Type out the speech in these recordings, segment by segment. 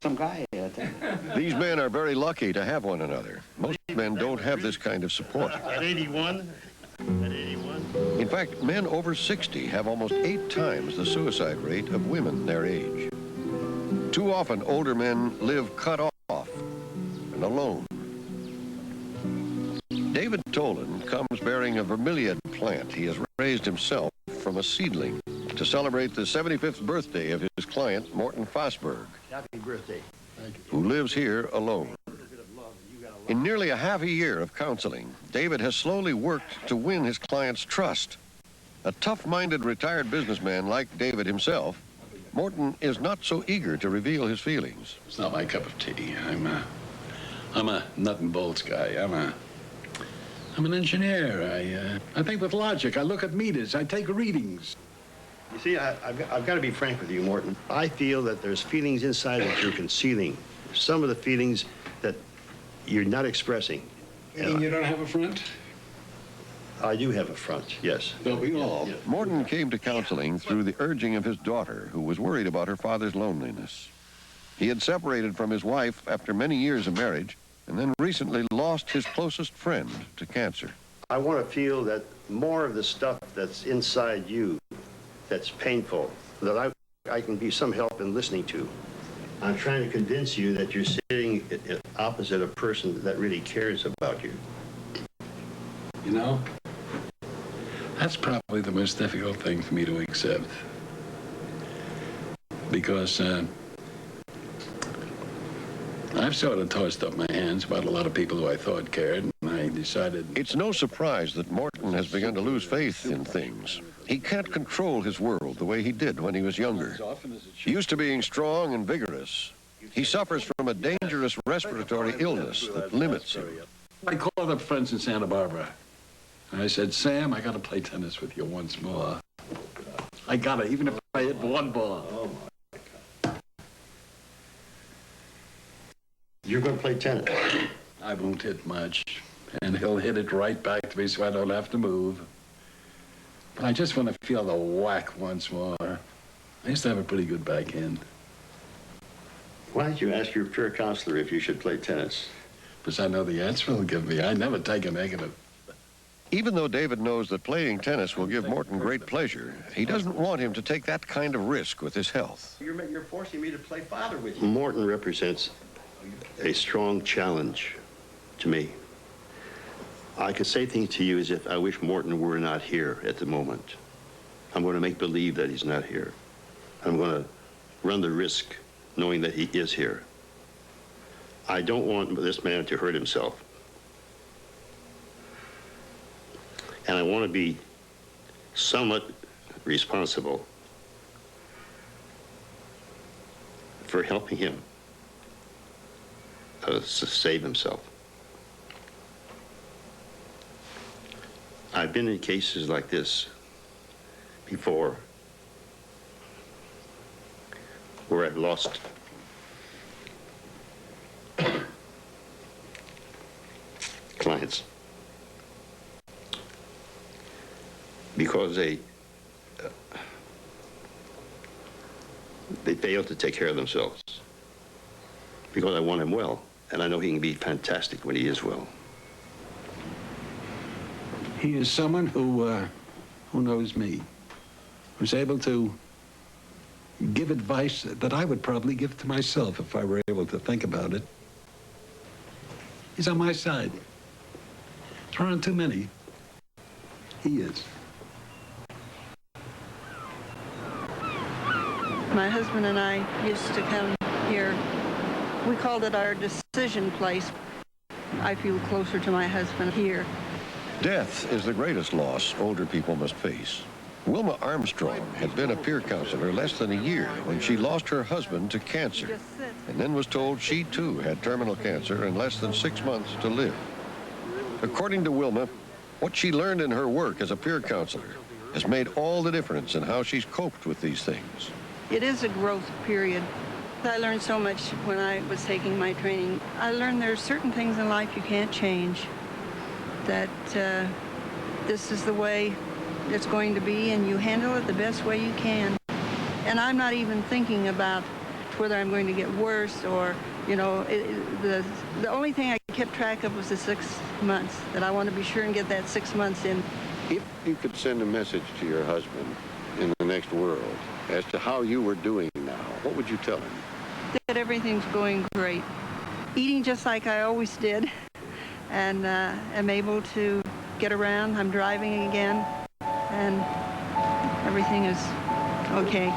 some guy. These men are very lucky to have one another. Most men don't have this kind of support. At 81? At 81? In fact, men over 60 have almost 8 times the suicide rate of women their age. Too often, older men live cut off and alone. David Tolan comes bearing a vermilion plant he has raised himself from a seedling to celebrate the 75th birthday of his client, Morton Fosberg. Happy birthday. Who lives here alone. In nearly a half a year of counseling, David has slowly worked to win his client's trust. A tough-minded retired businessman like David himself, Morton is not so eager to reveal his feelings. It's not my cup of tea. I'm a nut and bolts guy. I'm an engineer. I think with logic. I look at meters. I take readings. You see, I've got to be frank with you, Morton. I feel that there's feelings inside that you're concealing. Some of the feelings that you're not expressing. You mean you don't have a front? I do have a front, yes. Don't we all? Yeah. Morton came to counseling through the urging of his daughter, who was worried about her father's loneliness. He had separated from his wife after many years of marriage, and then recently lost his closest friend to cancer. I want to feel that more of the stuff that's inside you that's painful, that I can be some help in listening to. I'm trying to convince you that you're sitting opposite a person that really cares about you. You know, that's probably the most difficult thing for me to accept. Because I've sort of tossed up my hands about a lot of people who I thought cared, and I decided... It's no surprise that Morton has begun to lose faith in things. He can't control his world the way he did when he was younger. Used to being strong and vigorous, he suffers from a dangerous respiratory illness that limits him. I called up friends in Santa Barbara. And I said, Sam, I got to play tennis with you once more. I got to, even if I hit one ball. Oh, my God. You're going to play tennis? I won't hit much. And he'll hit it right back to me so I don't have to move. But I just want to feel the whack once more. I used to have a pretty good backhand. Why don't you ask your peer counselor if you should play tennis? Because I know the answer he'll give me. I never take a negative. Even though David knows that playing tennis will give Morton great pleasure, he doesn't want him to take that kind of risk with his health. You're forcing me to play father with you. Morton represents a strong challenge to me. I could say things to you as if I wish Morton were not here at the moment. I'm going to make believe that he's not here. I'm going to run the risk knowing that he is here. I don't want this man to hurt himself. And I want to be somewhat responsible for helping him to save himself. I've been in cases like this before where I've lost clients because they failed to take care of themselves. Because I want him well, and I know he can be fantastic when he is well. He is someone who knows me, who's able to give advice that I would probably give to myself if I were able to think about it. He's on my side. There aren't too many. He is. My husband and I used to come here. We called it our decision place. I feel closer to my husband here. Death is the greatest loss older people must face. Wilma Armstrong had been a peer counselor less than a year when she lost her husband to cancer, and then was told she too had terminal cancer and less than 6 months to live. According to Wilma, what she learned in her work as a peer counselor has made all the difference in how she's coped with these things. It is a growth period. I learned so much when I was taking my training. I learned there are certain things in life you can't change, that this is the way it's going to be, and you handle it the best way you can. And I'm not even thinking about whether I'm going to get worse or, you know, the only thing I kept track of was the 6 months, that I want to be sure and get that 6 months in. If you could send a message to your husband in the next world as to how you were doing now, what would you tell him? That everything's going great. Eating just like I always did, and am able to get around. I'm driving again, and everything is okay.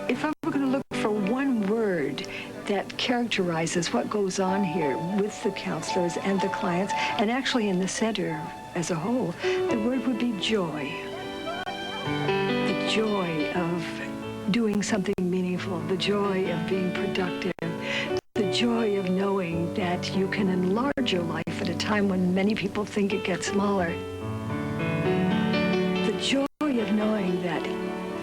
If I were going to look for one word that characterizes what goes on here with the counselors and the clients, and actually in the center as a whole, the word would be joy. The joy of doing something meaningful, the joy of being productive, the joy of knowing that you can enlarge your life at a time when many people think it gets smaller. The joy of knowing that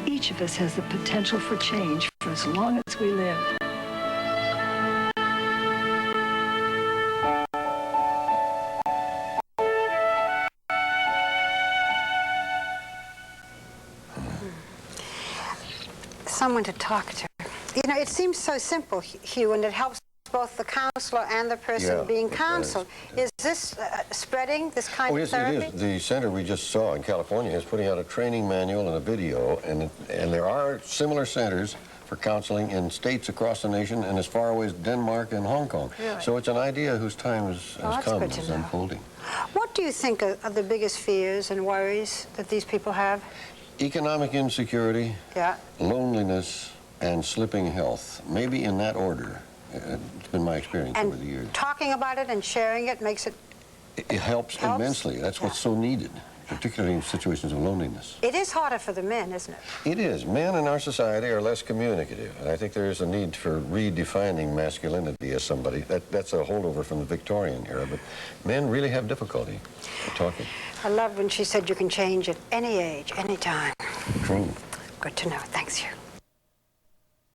each of us has the potential for change for as long as we live. Someone to talk to. You know, it seems so simple, Hugh, and it helps both the counselor and the person being counseled. Is this spreading, this kind of therapy? Yes, it is. The center we just saw in California is putting out a training manual and a video, and there are similar centers for counseling in states across the nation and as far away as Denmark and Hong Kong. Really? So it's an idea whose time has come, good to is know. unfolding. What do you think are the biggest fears and worries that these people have? Economic insecurity, Yeah. loneliness, and slipping health, maybe in that order. It's been my experience over the years. And talking about it and sharing it makes it... It helps immensely. That's what's so needed, particularly in situations of loneliness. It is harder for the men, isn't it? It is. Men in our society are less communicative, and I think there is a need for redefining masculinity as somebody. That's a holdover from the Victorian era, but men really have difficulty talking. I love when she said you can change at any age, any time. True. Good to know. Thanks, Hugh.